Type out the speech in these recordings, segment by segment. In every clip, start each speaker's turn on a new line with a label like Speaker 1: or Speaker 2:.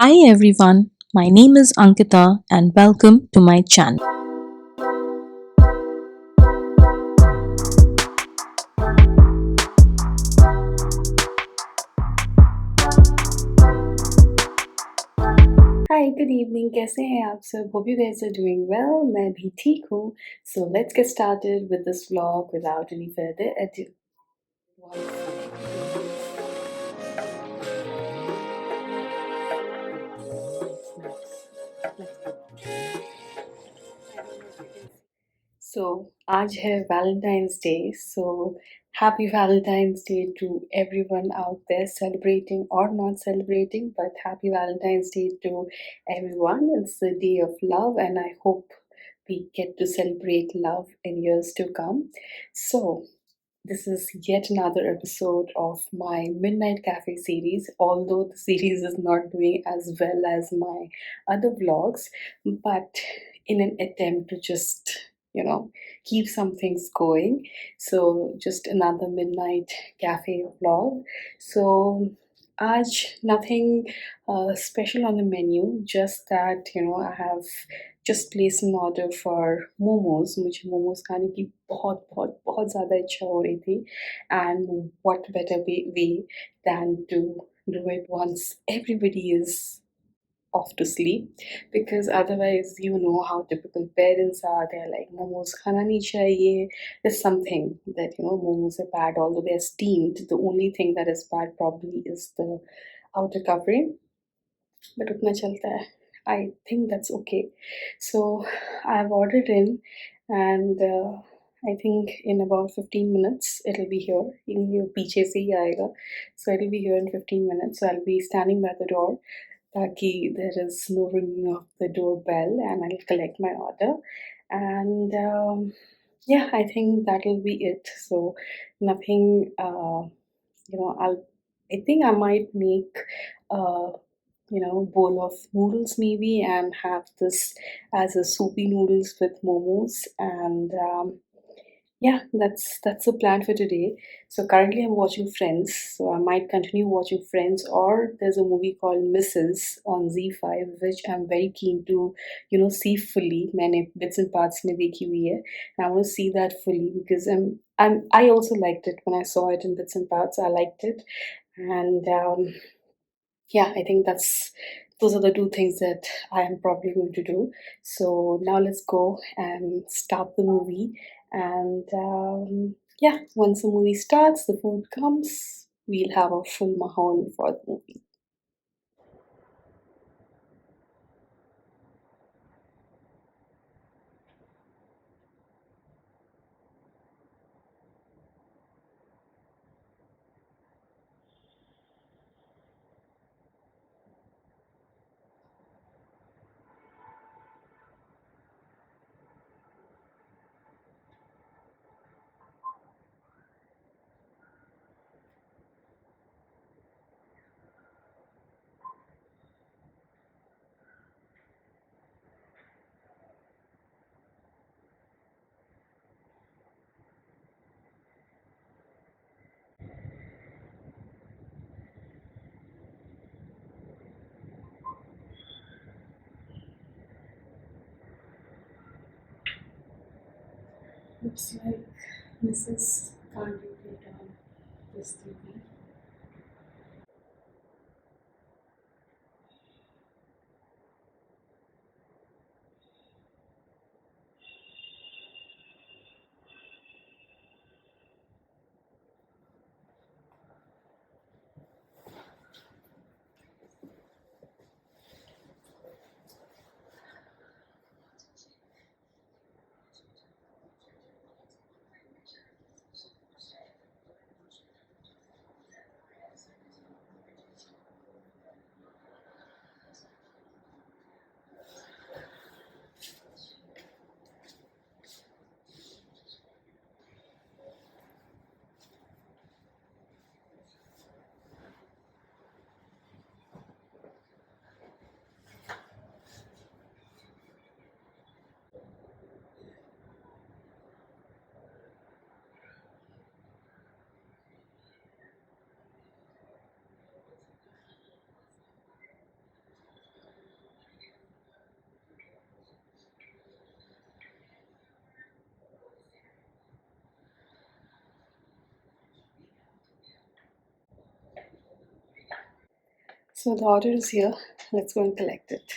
Speaker 1: Hi everyone, my name is Ankita and welcome to my channel.
Speaker 2: Hi, good evening. कैसे हैं आप सब? Hope you guys are doing well. मैं भी ठीक हूँ. So let's get started with this vlog without any further ado. So आज है Valentine's Day. So happy Valentine's Day to everyone out there celebrating or not celebrating, but happy Valentine's Day to everyone. It's the day of love, and I hope we get to celebrate love in years to come. So this is yet another episode of my Midnight Cafe series, although the series is not doing as well as my other vlogs, but in an attempt to just, keep some things going. So, just another Midnight Cafe vlog. So, Aj, nothing special on the menu, just that, I have just placed an order for momos. मुझे मोमोज खाने की बहुत बहुत बहुत ज़्यादा इच्छा हो रही थी, and what better way than to do it once everybody is off to sleep, because otherwise you know how typical parents are. They're like, momos khana nahi chahiye. There's something that, momos are bad, although they're steamed. The only thing that is bad probably is the outer covering, but utna chalta hai. I think that's okay. So I've ordered in, and I think in about 15 minutes it'll be here. ये पीछे से ही आएगा. So it'll be here in 15 minutes. So I'll be standing by the door ताकि there is no ringing of the doorbell, and I'll collect my order. And yeah, I think that'll be it. So nothing, I'll, I think I might make uh, bowl of noodles maybe, and have this as a soupy noodles with momos. And yeah, that's the plan for today. So currently I'm watching Friends, so I might continue watching Friends, or there's a movie called Mrs. on Z5, which I'm very keen to, see fully. मैंने bits and parts में देखी हुई है, and I want to see that fully because I also liked it when I saw it in bits and parts. I liked it, and yeah, I think those are the two things that I am probably going to do. So now let's go and start the movie. And yeah, once the movie starts, the food comes, we'll have a full mahal for the movie. Looks like Mrs. can't replay on this TV. So the order is here. Let's go and collect it.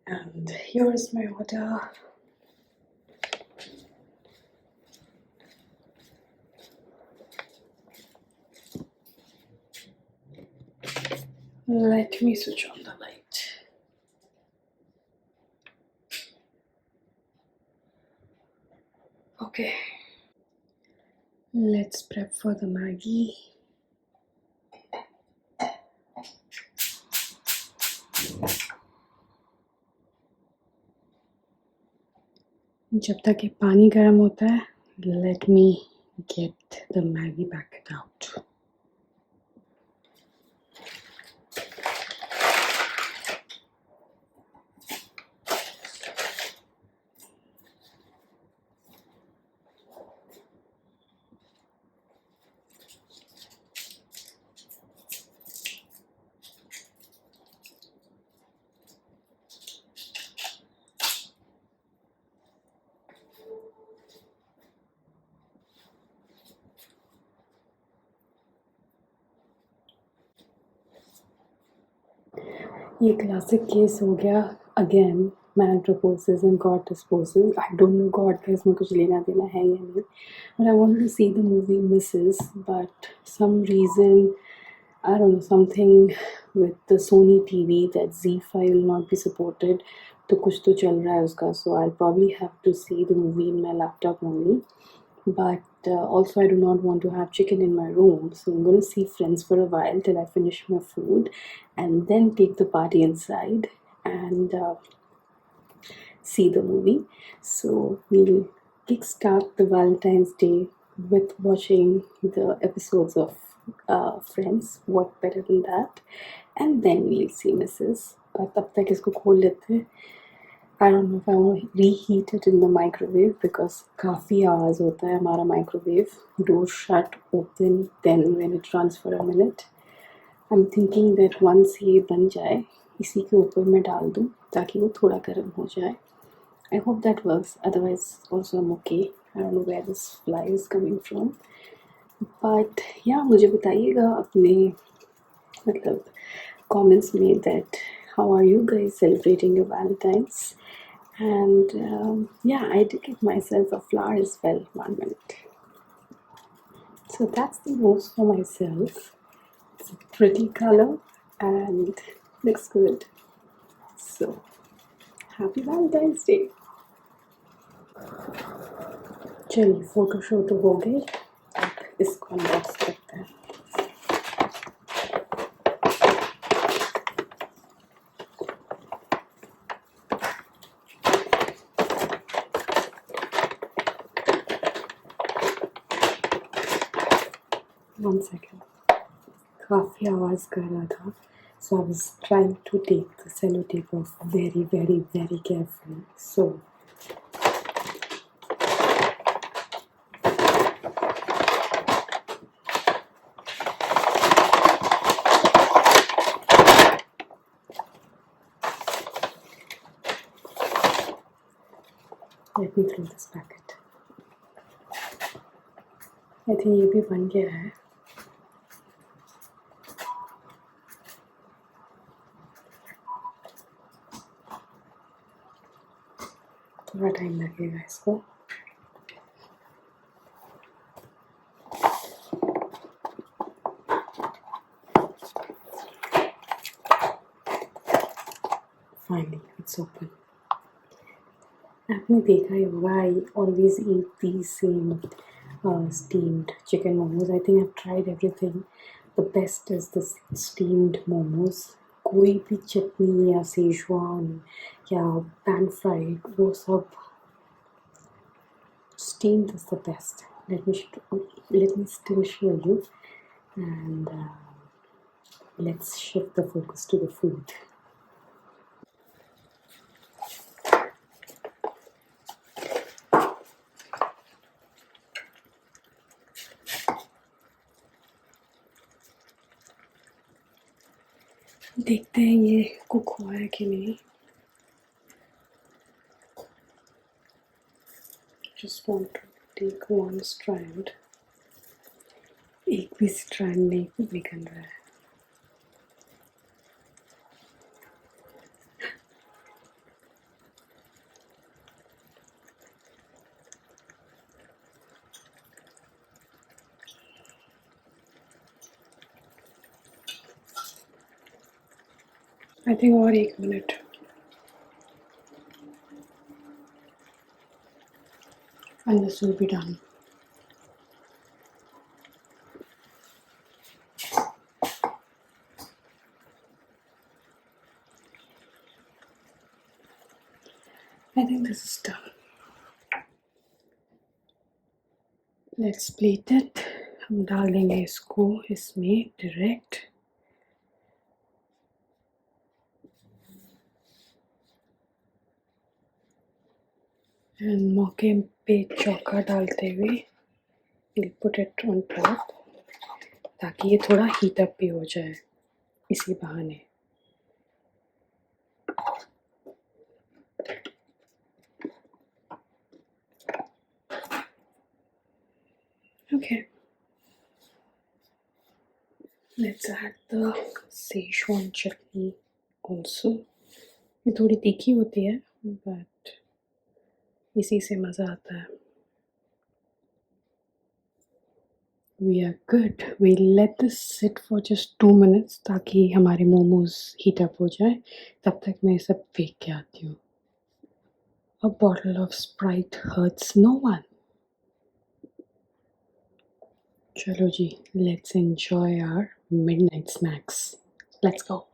Speaker 2: And here is my order. Let me switch on the light. Okay. Let's prep for the Maggi. जब तक ये पानी गर्म होता है, let me get the Maggi packet out. ये classic case हो गया again. Man proposes and God disposes. I don't know God का इसमें कुछ लेना देना है या नहीं, but I wanted to see the movie Mrs, but some reason, I don't know, something with the Sony TV that Z5 will not be supported. तो कुछ तो चल रहा है उसका, so I'll probably have to see the movie in my laptop only. But also I do not want to have chicken in my room, so I'm going to see friends for a while till I finish my food and then take the party inside and see the movie. So we'll kickstart the Valentine's Day with watching the episodes of Friends. What better than that? And then we'll see Mrs. But तब तक इसको खोल लेते हैं. I don't know if I want to reheat it in the microwave because काफ़ी आवाज़ होता है हमारा microwave. Door shut, open, then when it runs for a minute. I'm thinking that once ये बन जाए, इसी के ऊपर मैं डाल दूँ ताकि वो थोड़ा गर्म हो जाए. I hope that works. Otherwise, also I'm okay. I don't know where this fly is coming from. But yeah, मुझे बताइएगा अपने मतलब comments में that how are you guys celebrating your Valentines? And yeah, I did get myself a flower as well. 1 minute. So that's the rose for myself. It's a pretty color and looks good. So happy Valentine's Day. चलिए photo shoot हो गई, अब इसको unbox करते हैं. One second. काफ़ी आवाज़ कर रहा था, so I was trying to take the sellotape off very, very, very carefully. So let me throw this packet. I think ये भी बन गया है. थोड़ा टाइम लगेगा इसको. Finally, it's open. आपने देखा ही होगा, I always eat these same steamed chicken momos. I think I've tried everything. The best is the steamed momos. कोई भी चटनी या सेजवान या pan fried, वो सब steamed is the best. Let me still show you, and let's shift the focus to the food. देखते हैं ये cook हुआ है कि नहीं. Just want to take one strand. एक भी strand नहीं निकल रहा है. I think और 1 minute. And this will be done. I think this is done. Let's plate it. हम डाल देंगे इसको इसमें direct. And मौके पे चौका डालते हुए we'll put it on top ताकि ये थोड़ा heat up भी हो जाए इसी बहाने. Okay. Let's add the Szechuan chutney also. ये थोड़ी तीखी होती है but इसी से मज़ा आता है. We are good. We'll let this sit for just 2 minutes ताकि हमारे मोमोज heat up हो जाए. तब तक मैं सब फेंक के आती हूँ. A bottle of Sprite hurts no one. चलो जी, let's enjoy our midnight snacks. Let's go.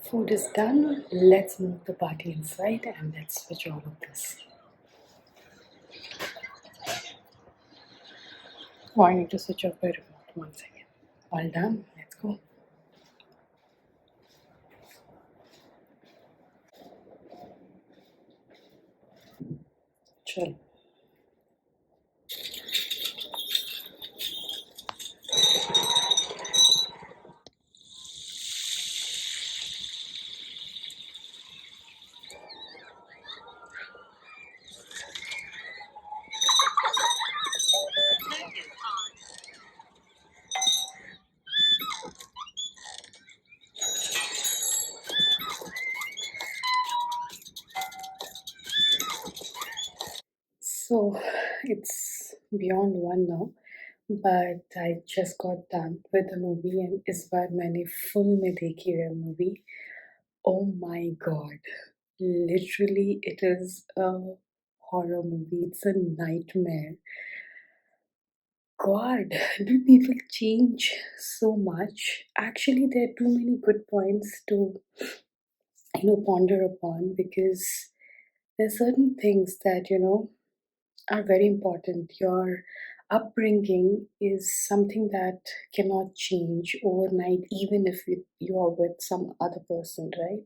Speaker 2: Food is done. Let's move the party inside and let's switch all of this. Oh, I need to switch off my remote. 1 second. All done. Let's go. Chalo. It's beyond one now, but I just got done with the movie and इस बार मैंने full में देखी है movie. Oh my god. Literally, it is a horror movie. It's a nightmare. God, do people change so much? Actually, there are too many good points to ponder upon because there are certain things that are very important. Your upbringing is something that cannot change overnight, even if you're with some other person, right?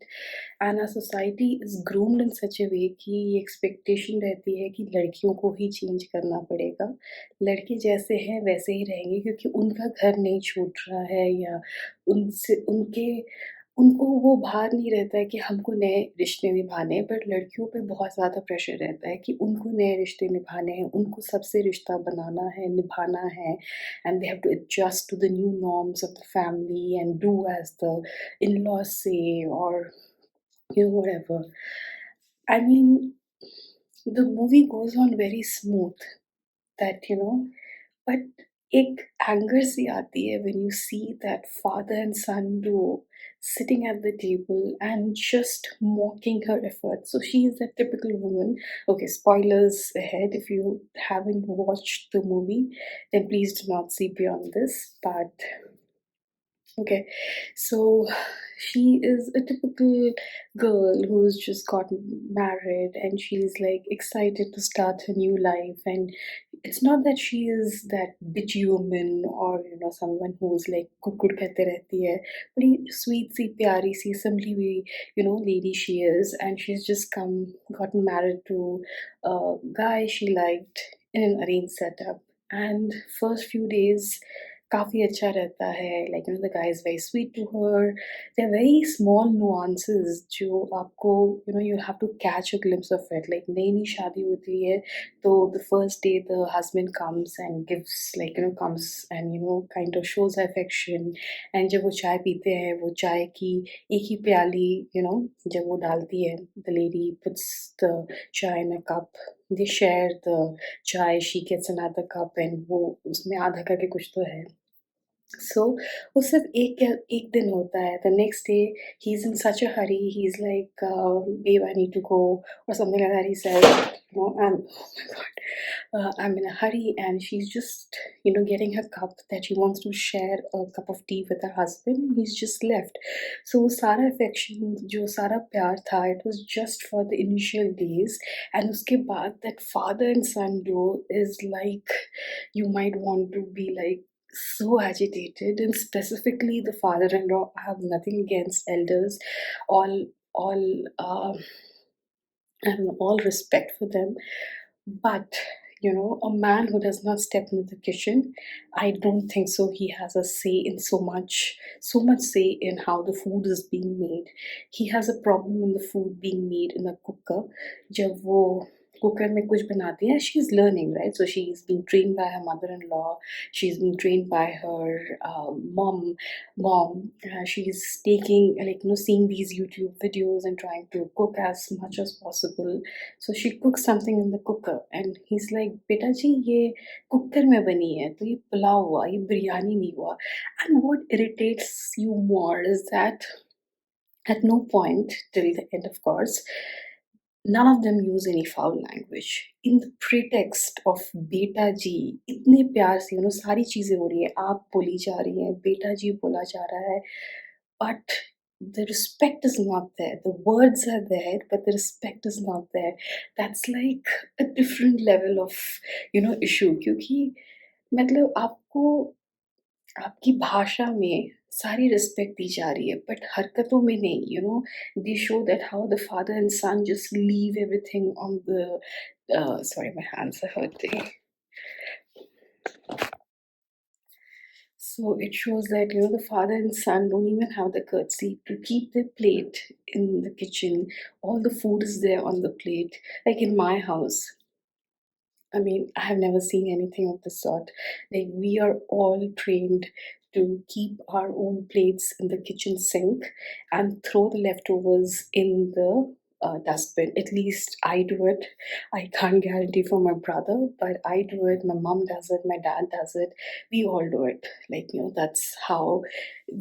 Speaker 2: And our society is groomed in such a way कि ये expectation रहती है कि लड़कियों को ही change करना पड़ेगा, लड़के जैसे हैं वैसे ही रहेंगे क्योंकि उनका घर नहीं छूट रहा है या उनसे उनके उनको वो भार नहीं रहता है कि हमको नए रिश्ते निभाने हैं, बट लड़कियों पे बहुत ज़्यादा प्रेशर रहता है कि उनको नए रिश्ते निभाने हैं, उनको सबसे रिश्ता बनाना है, निभाना है, and they have to adjust to the new norms of the family and do as the in-laws say or whatever. I mean, the movie goes on very smooth that but एक anger सी आती है when you see that father and son duo sitting at the table and just mocking her efforts. So she is that typical woman. Okay, spoilers ahead. If you haven't watched the movie, then please do not see beyond this. But okay, so she is a typical girl who's just gotten married and she's like excited to start her new life. And it's not that she is that bitchy woman or someone who's like kukud karte rehti hai, pretty sweet, see, pyari, see, simply we lady she is, and she's just gotten married to a guy she liked in an arranged setup. And first few days काफ़ी अच्छा रहता है, like the guy is very sweet to her. There are very small nuances जो आपको you have to catch a glimpse of it. Like नई-नई शादी होती है तो the first day the husband comes and gives like comes and kind of shows affection. And जब वो चाय पीते हैं वो चाय की एक ही प्याली जब वो डालती है, the lady puts the chai in a cup, they share the chai, she gets another cup and वो उसमें आधा करके कुछ तो है. So वो सिर्फ एक दिन होता है. The next day he's in such a hurry. He's like, babe, I need to go or something like that. He says, I'm oh my god, I'm in a hurry, and she's just getting her cup that she wants to share a cup of tea with her husband, and he's just left. So सारा affection जो सारा प्यार था, it was just for the initial days, and उसके बाद that father and son duo is like, you might want to be like so agitated. And specifically the father-in-law, I have nothing against elders, all and all respect for them, but a man who does not step into the kitchen, I don't think so he has a say in so much say in how the food is being made. He has a problem in the food being made in a cooker. जब वो cooker में कुछ बनाती है, she's learning, right? So she's being trained by her mother-in-law, she's being trained by her mom. She's taking like seeing these YouTube videos and trying to cook as much as possible. So she cooks something in the cooker and he's like, बेटा जी ये cooker में बनी है तो ये पुलाव हुआ, ये बिरयानी नहीं हुआ. And what irritates you more is that at no point till the end, of course, none of them use any foul language. In the pretext of बेटा जी, इतने प्यार से सारी चीज़ें हो रही है, आप बोली जा रही हैं, बेटा जी बोला जा रहा है, but the respect is not there. The words are there, but the respect is not there. That's like a different level of issue, क्योंकि मतलब आपको आपकी भाषा में सारी रिस्पेक्ट दी जा रही है, बट हरकतों में नहीं. They show that how the father and son just leave everything on the sorry, my hands are hurting. So it shows that the father and son don't even have the courtesy to keep their plate in the kitchen. All the food is there on the plate. Like in my house, I mean, I have never seen anything of the sort. Like, we are all trained to keep our own plates in the kitchen sink and throw the leftovers in the dustbin. At least I do it. I can't guarantee for my brother, but I do it. My mom does it. My dad does it. We all do it. Like, that's how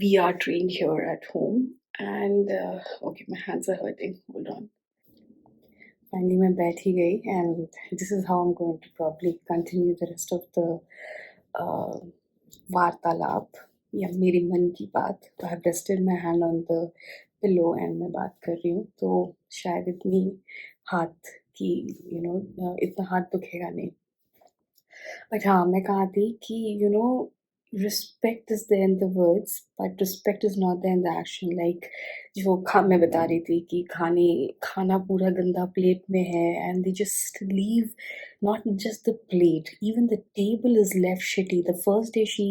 Speaker 2: we are trained here at home. And okay, my hands are hurting. Hold on. Finally, मैं बैठ ही गई, and this is how I'm going to probably continue the rest of the uh, वार्तालाप या मेरे मन की बात. तो I have rested my hand on the pillow and मैं बात कर रही हूँ, तो शायद इतनी हाथ की इतना हाथ दुखेगा नहीं. बट हाँ, मैं कहा थी कि respect is there in the words but respect is not there in the action. Like जो मैं बता रही थी कि खाना पूरा गंदा प्लेट में है, and they just leave not just the plate, even the table is left shitty. The first day she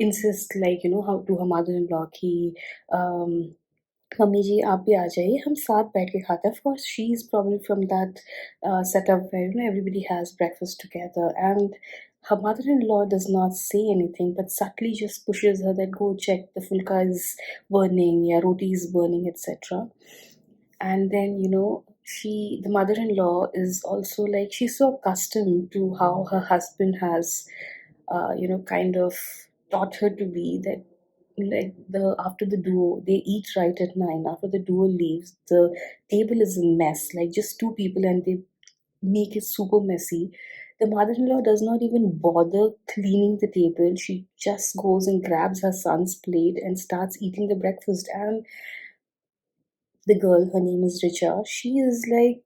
Speaker 2: insists, like, how to her mother-in-law ki um mummy ji आप भी आ जाइए, हम साथ बैठ के खाते हैं. Of course, she is probably from that setup where everybody has breakfast together, and her mother-in-law does not say anything, but subtly just pushes her that go check the fulka is burning, yeah, roti is burning, etc. And then the mother-in-law is also like, she's so accustomed to how her husband has kind of taught her to be, that like the after the duo they eat right at 9, after the duo leaves the table is a mess, like just two people, and they make it super messy. The mother-in-law does not even bother cleaning the table. She just goes and grabs her son's plate and starts eating the breakfast. And the girl, her name is Richa, she is like,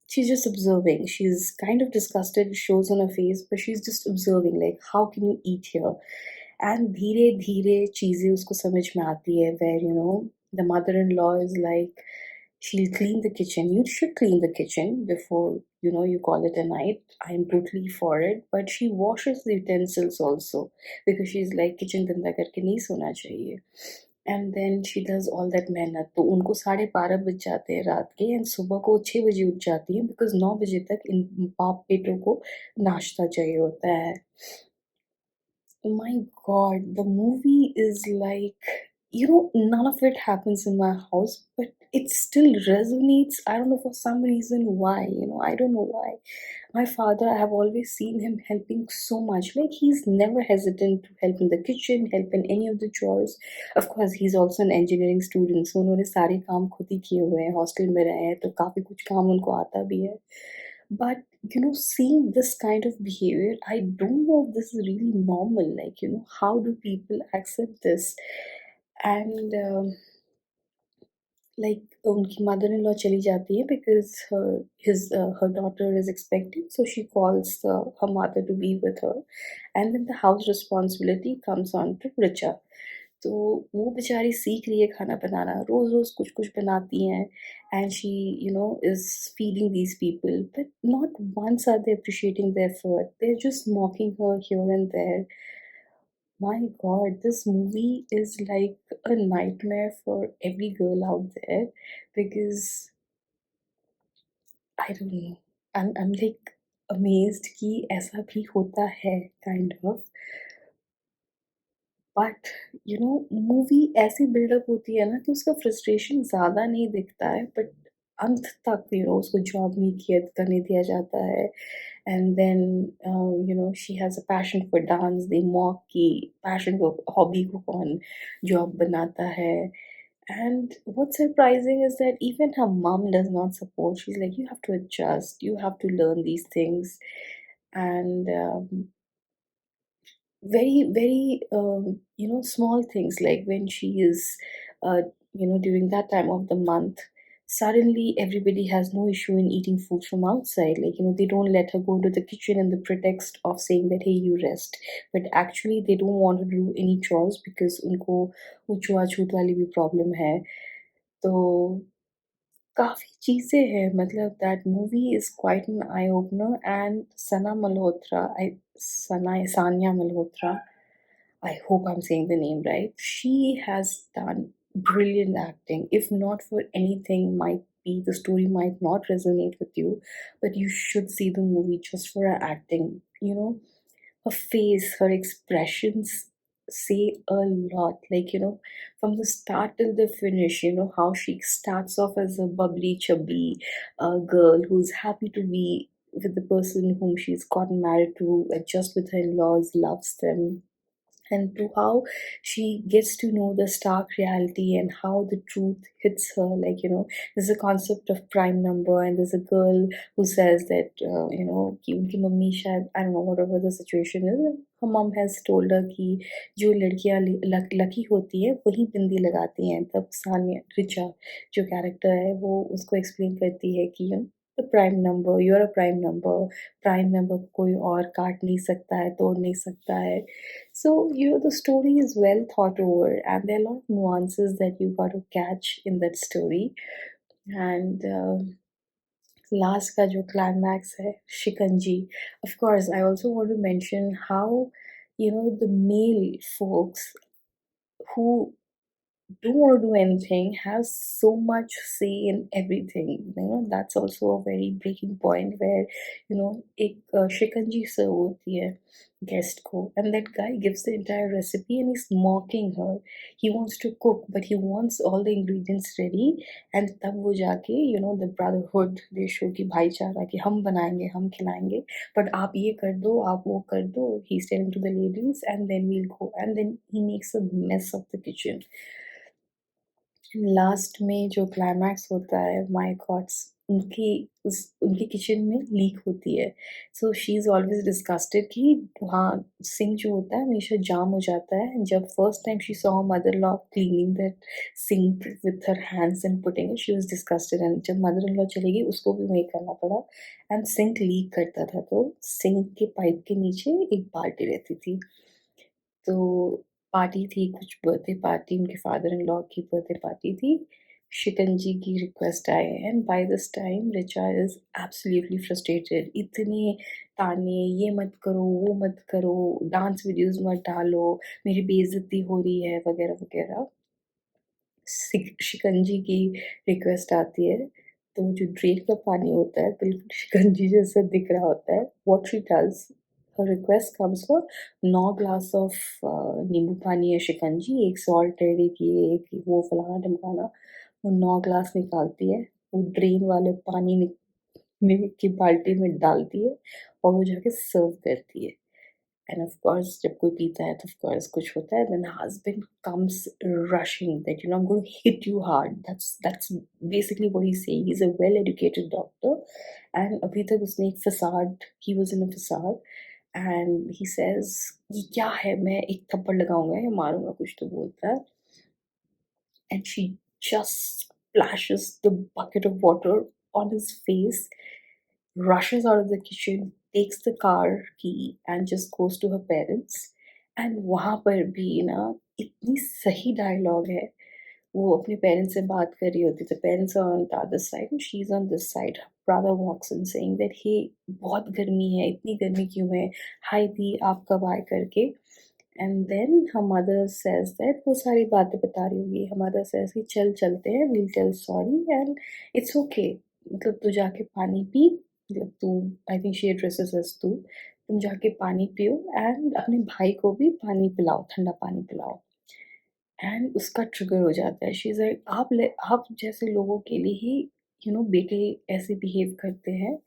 Speaker 2: she's just observing. She's kind of disgusted, it shows on her face, but she's just observing, like, how can you eat here? And धीरे धीरे चीजें उसको समझ में आती है, where the mother-in-law is like, she'll clean the kitchen. You should clean the kitchen before you call it a night. I'm totally for it, but she washes the utensils also, because she's like, kitchen गंदा करके नहीं सोना चाहिए. And then she does all that मेहनत, तो उनको 12:30 बज जाते हैं रात के, एंड सुबह को 6 बजे उठ जाती है, बिकॉज 9 बजे तक इन बाप बेटों को नाश्ता चाहिए होता है. My God, the movie is like, none of it happens in my house, but it still resonates. I don't know, for some reason why, I don't know why. My father, I have always seen him helping so much. Like, he's never hesitant to help in the kitchen, help in any of the chores. Of course, he's also an engineering student, so उन्होंने सारे काम खुद ही किए हुए हैं, hostel में रहे हैं, तो काफ़ी कुछ काम उनको आता भी है. But seeing this kind of behavior, I don't know if this is really normal. Like, how do people accept this? And like, उनकी mother-in-law चली जाती है because her daughter is expecting, so she calls her mother to be with her, and then the house responsibility comes on to Richa. तो वो बेचारी सीख रही है खाना बनाना, रोज रोज कुछ कुछ बनाती हैं, and she is feeding these people, but not once are they appreciating their effort. They're just mocking her here and there. My God, this movie is like a nightmare for every girl out there, because I don't know. I'm like amazed कि ऐसा भी होता है, kind of. But movie ऐसी buildup होती है ना कि उसका फ्रस्ट्रेशन ज़्यादा नहीं दिखता है, बट अंत तक उसको जॉब नहीं किया करने दिया जाता है. And then she has a passion for dance. They mock की पैशन को, हॉबी को कौन जॉब बनाता है. And what's surprising is that even her mom does not support. She's like, you have to adjust, you have to learn these things. And very very small things, like when she is during that time of the month, suddenly everybody has no issue in eating food from outside. Like, they don't let her go into the kitchen in the pretext of saying that, hey, you rest, but actually they don't want to do any chores because उनको वो छुआछूत वाली भी problem है. तो काफ़ी चीज़ें हैं, मतलब that movie is quite an eye opener. And Sania Malhotra, I hope I'm saying the name right. She has done brilliant acting. If not for anything, might be the story might not resonate with you, but you should see the movie just for her acting. Her face, her expressions. say a lot. Like, from the start till the finish, how she starts off as a bubbly, chubby girl who's happy to be with the person whom she's gotten married to, just with her in laws, loves them, and to how she gets to know the stark reality and how the truth hits her. Like, there's a concept of prime number, and there's a girl who says that, कि उनकी mummy शायद, I don't know, whatever the situation is, her mom has told her कि जो लड़कियां lucky होती है वही बिंदी लगाती हैं. तब सानिया रिचा जो कैरेक्टर है वो उसको एक्सप्लेन करती है कि prime number, you are a prime number को कोई और काट नहीं सकता है, तोड़ नहीं सकता है. So, the story is well thought over, and there are a lot of nuances that you got to catch in that story. And last का जो climax है, शिकंजी. Of course, I also want to mention how, the male folks who don't want to do anything have so much say in everything. That's also a very breaking point where, एक शिकंजी सर्व होती है guest को, and that guy gives the entire recipe and he's mocking her. He wants to cook, but he wants all the ingredients ready, and तब वो जाके, the brotherhood they show कि भाईचारा कि हम बनाएंगे, हम खिलाएंगे, but आप ये कर दो, आप वो कर दो. He's telling to the ladies, and then we'll go, and then he makes a mess of the kitchen. Last में जो क्लाइमैक्स होता है, माय गॉड्स, उनकी किचन में लीक होती है. So she is always disgusted कि वहाँ सिंक जो होता है हमेशा जाम हो जाता है. जब first time she saw mother law cleaning that sink with her hands and putting it, she was disgusted. And जब मदर इन लॉ चली गई उसको भी वही करना पड़ा, एंड सिंक लीक करता था, तो सिंक के पाइप के नीचे एक बाल्टी रहती थी. तो पार्टी थी, कुछ बर्थडे पार्टी, उनके फादर इन लॉ की बर्थडे पार्टी थी. शिकंजी की रिक्वेस्ट आए, and by this time Richa is absolutely frustrated. इतने ताने, ये मत करो, वो मत करो, डांस वीडियोस मत डालो, मेरी बेइज्जती हो रही है, वगैरह वगैरह. शिकंजी की रिक्वेस्ट आती है, तो जो ड्रेन का पानी होता है बिल्कुल शिकंजी जैसा दिख रहा होता है. What she does, her request comes for 9 glass of नींबू पानी या शिकंजी, एक सॉल्टेड, एक ये, एक वो, फलाना ढमकाना. वो 9 ग्लास निकालती है, वो ड्रेन वाले पानी में की बाल्टी में डालती है, और वो जाके सर्व करती है. And of course, जब कोई पीता है तो of course कुछ होता है. Then the husband comes rushing that, I'm going to hit you hard. That's basically what he's saying. He's a well-educated doctor, and अभी तक उसने एक facade, he was in a facade, and he says ये क्या है, मैं एक थप्पड़ लगाऊंगा या मारूंगा, कुछ तो बोलता है. And she just splashes the bucket of water on his face, rushes out of the kitchen, takes the car key and just goes to her parents. And वहाँ पर भी ना इतनी सही डायलॉग है. वो अपने पेरेंट्स से बात कर रही होती, तो parents are on the other side and she is on this side. Brother walks in saying that hey बहुत गर्मी है, इतनी गर्मी क्यों है, हाय दी आप कब आए करके. And then her mother says that, वो सारी बातें बता रही होगी. her mother says कि चल चलते हैं, we'll tell sorry and it's okay. मतलब तू जाके पानी पी, मतलब तू, आई थिंक शी एड्रेसेस अस तू, तुम जाके पानी पियो एंड अपने भाई को भी पानी पिलाओ, ठंडा पानी पिलाओ. एंड उसका ट्रिगर हो जाता है. शी इज़ लाइक, आप जैसे लोगों के लिए ही बेटे ऐसे बिहेव करते हैं.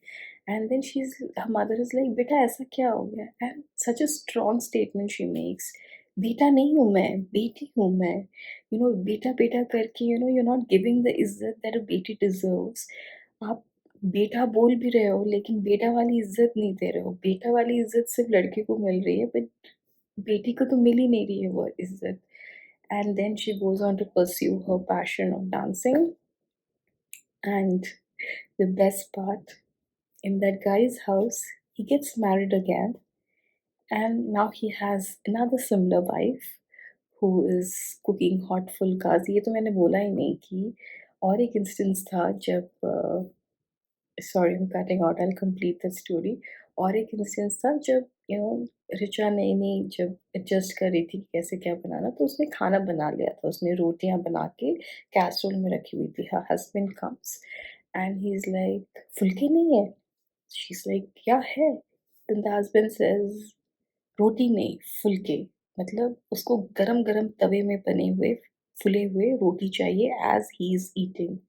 Speaker 2: And then she is, her mother is like, बेटा ऐसा क्या हो गया. And such a strong statement she makes. बेटा नहीं हूँ मैं, बेटी हूँ मैं. बेटा बेटा करके, यू नॉट गिविंग द इज्जत दैट अ बेटी डिजर्व्स. आप बेटा बोल भी रहे हो लेकिन बेटा वाली इज्जत नहीं दे रहे हो. बेटा वाली इज्जत सिर्फ लड़के को मिल रही है, बट बेटी को तो मिल ही नहीं रही है वो इज्जत. And then she goes on to pursue her passion of dancing. And the best part, in that guy's house, he gets married again, and now he has another similar wife who is cooking hot फुल्कास. ये तो मैंने बोला ही नहीं कि और एक instance था जब, sorry I am cutting out, I will complete the story. और एक इंस्टेंस था जब रिचा नई नई जब एडजस्ट कर रही थी कि कैसे क्या बनाना, तो उसने खाना बना लिया था. उसने रोटियां बना के कैसरोल में रखी हुई थी. Her husband comes and he is like, फुल्के नहीं है. शी इज लाइक, क्या है. देन द हस्बैंड सेज, रोटी नहीं, फुल्के. मतलब उसको गरम-गरम तवे में बने हुए, फुले हुए रोटी चाहिए as he is eating.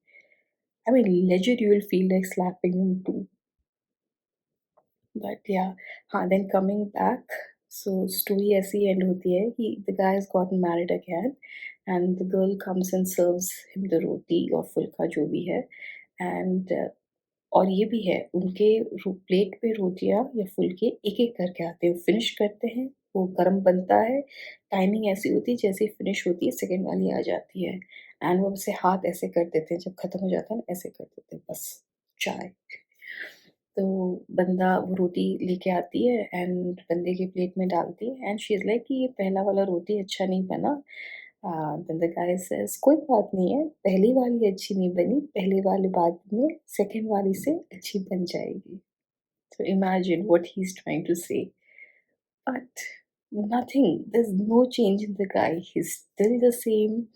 Speaker 2: I mean, legit you will feel like slapping him too. But yeah, हाँ, then coming back, so story ऐसी end होती है कि the guy has gotten married again and the girl comes and serves him the roti or फुल्का जो भी है and और ये भी है उनके प्लेट पे रोटियां या फुलके एक एक करके आते हैं, फिनिश करते हैं, वो गरम बनता है, टाइमिंग ऐसी होती है जैसे फिनिश होती है सेकंड वाली आ जाती है एंड वो उसे हाथ ऐसे कर देते हैं, जब खत्म हो जाता है ना ऐसे कर देते हैं बस चाय। तो बंदा वो रोटी लेके आती है एंड बंदे के प्लेट में डालती है एंड शी इज़ लाइक कि ये पहला वाला रोटी अच्छा नहीं बना। देन द गाय सेज कोई बात नहीं है, पहली वाली अच्छी नहीं बनी, पहली वाली बाद में सेकंड वाली से अच्छी बन जाएगी। So imagine what he's trying to say. But nothing, there's no change in the guy. He's still the same.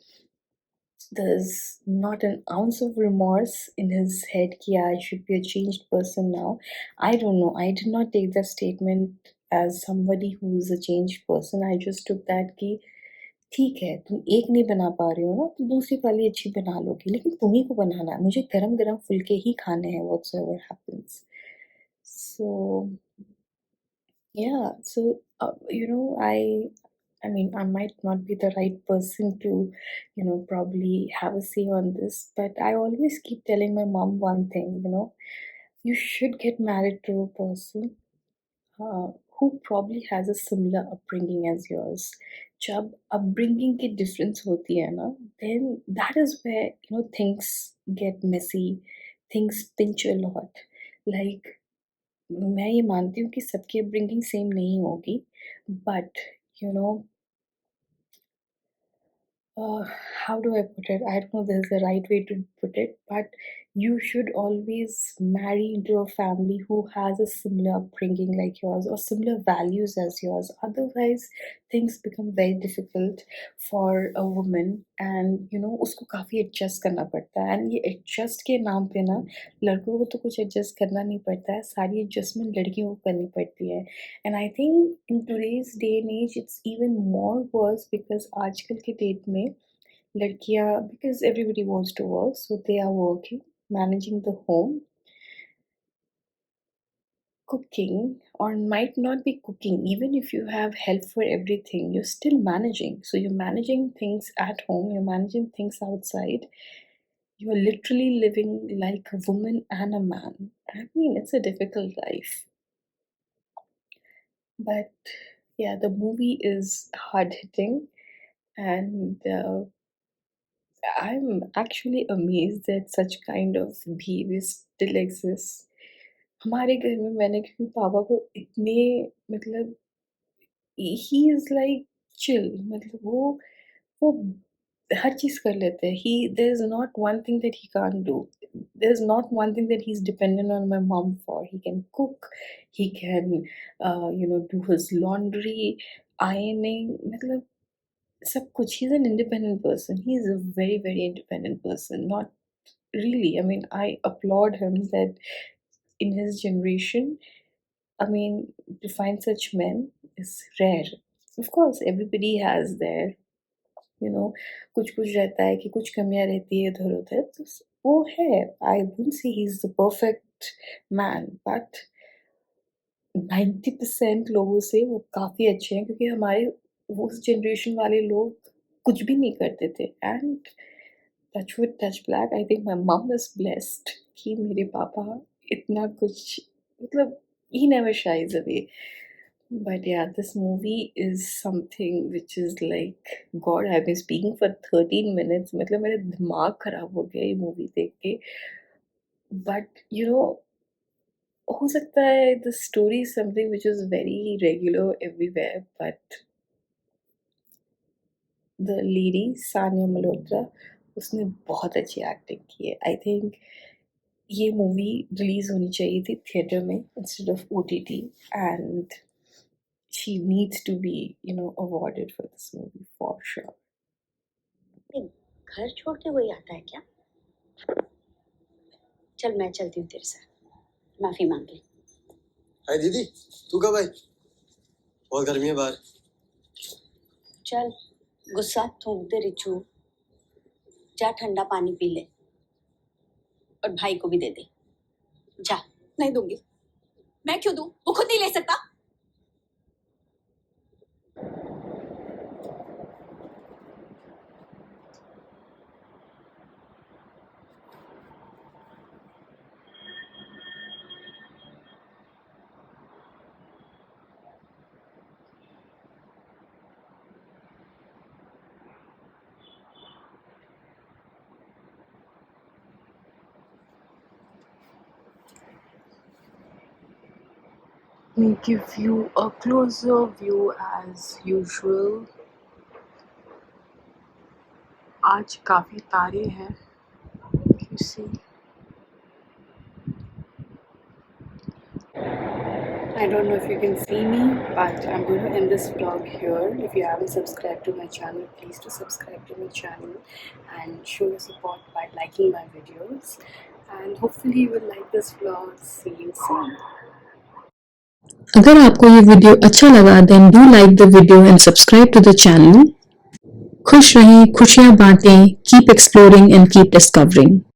Speaker 2: There's not an ounce of remorse in his head कि I should be a changed person now. I don't know. I did not take that statement as somebody who is a changed person. I just took that कि ठीक है, तुम एक नहीं बना पा रहे हो ना, तो दूसरी वाली अच्छी बना लोगे, लेकिन तुम्ही को बनाना है, मुझे गरम-गरम फुल्के ही खाने हैं whatsoever happens. So yeah, so I mean, I might not be the right person to, probably have a say on this, but I always keep telling my mom one thing, you should get married to a person who probably has a similar upbringing as yours. जब upbringing की difference होती है ना, then that is where, things get messy, things pinch a lot. Like मैं ये मानती हूँ कि सबकी अपब्रिंगिंग सेम नहीं होगी, but you know uh, how do I put it? I don't know there's a right way to put it, but you should always marry into a family who has a similar upbringing like yours or similar values as yours. Otherwise, things become very difficult for a woman, and उसको काफ़ी adjust करना पड़ता है, and ये adjust के नाम पे ना लड़कों को तो कुछ adjust करना नहीं पड़ता है, सारी adjustment लड़कियों को करनी पड़ती है। And I think in today's day and age, it's even more worse because आजकल के डेट में लड़कियां because everybody wants to work, so they are working, managing the home, cooking, or might not be cooking. Even if you have help for everything, you're still managing. So you're managing things at home, you're managing things outside. You are literally living like a woman and a man. I mean, it's a difficult life. But yeah, the movie is hard hitting, and I'm actually amazed that such kind of behavior still exists. हमारे घर में मैंने क्योंकि पापा को इतने मतलब he is like chill, मतलब वो हर चीज़ कर लेते हैं। He there is not one thing that he can't do. There is not one thing that he is dependent on my mom for. He can cook, he can do his laundry, ironing, मतलब सब कुछ। He's an independent person. He is a very, very independent person. Not really. I mean, I applaud him that in his generation, I mean, to find such men is rare. Of course, everybody has their, कुछ कुछ रहता है कि कुछ कमियां रहती है इधर उधर, तो वो है। I wouldn't say he's the perfect man, but 90% लोगों से वो काफ़ी अच्छे हैं, क्योंकि हमारे वो उस जनरेशन वाले लोग कुछ भी नहीं करते थे and touch wood touch black, I think my mum is blessed कि मेरे पापा इतना कुछ, मतलब he never shies away. But yeah, this movie is something which is like, God, I've been speaking for 13 minutes, मतलब मेरा दिमाग खराब हो गया ये मूवी देख के। बट हो सकता है the story is something which is very regular everywhere, but the lady Sania Malhotra, उसने बहुत अच्छी एक्टिंग की है। आई थिंक ये मूवी रिलीज होनी चाहिए थी थिएटर में instead of OTT, and she needs to be awarded for this movie for sure.
Speaker 3: घर छोड़ के वही आता है क्या? चल मैं चलती हूँ तेरे साथ, माफी मांग ली।
Speaker 4: हाय दीदी, तू कब आई? बहुत गर्मी है बाहर।
Speaker 3: चल गुस्सा थूकते रिचू, जा ठंडा पानी पी ले और भाई को भी दे दे। जा। नहीं दूंगी। मैं क्यों दूं? वो खुद नहीं ले सकता।
Speaker 2: We give you a closer view as usual. आज काफ़ी तारे हैं. You see. I don't know if you can see me, but I'm going to end this vlog here. If you haven't subscribed to my channel, please do subscribe to my channel and show your support by liking my videos. And hopefully you will like this vlog. See you soon.
Speaker 1: अगर आपको ये video अच्छा लगा then do like the video and subscribe to the channel. खुश रहें, खुशियां बांटें, keep exploring and keep discovering.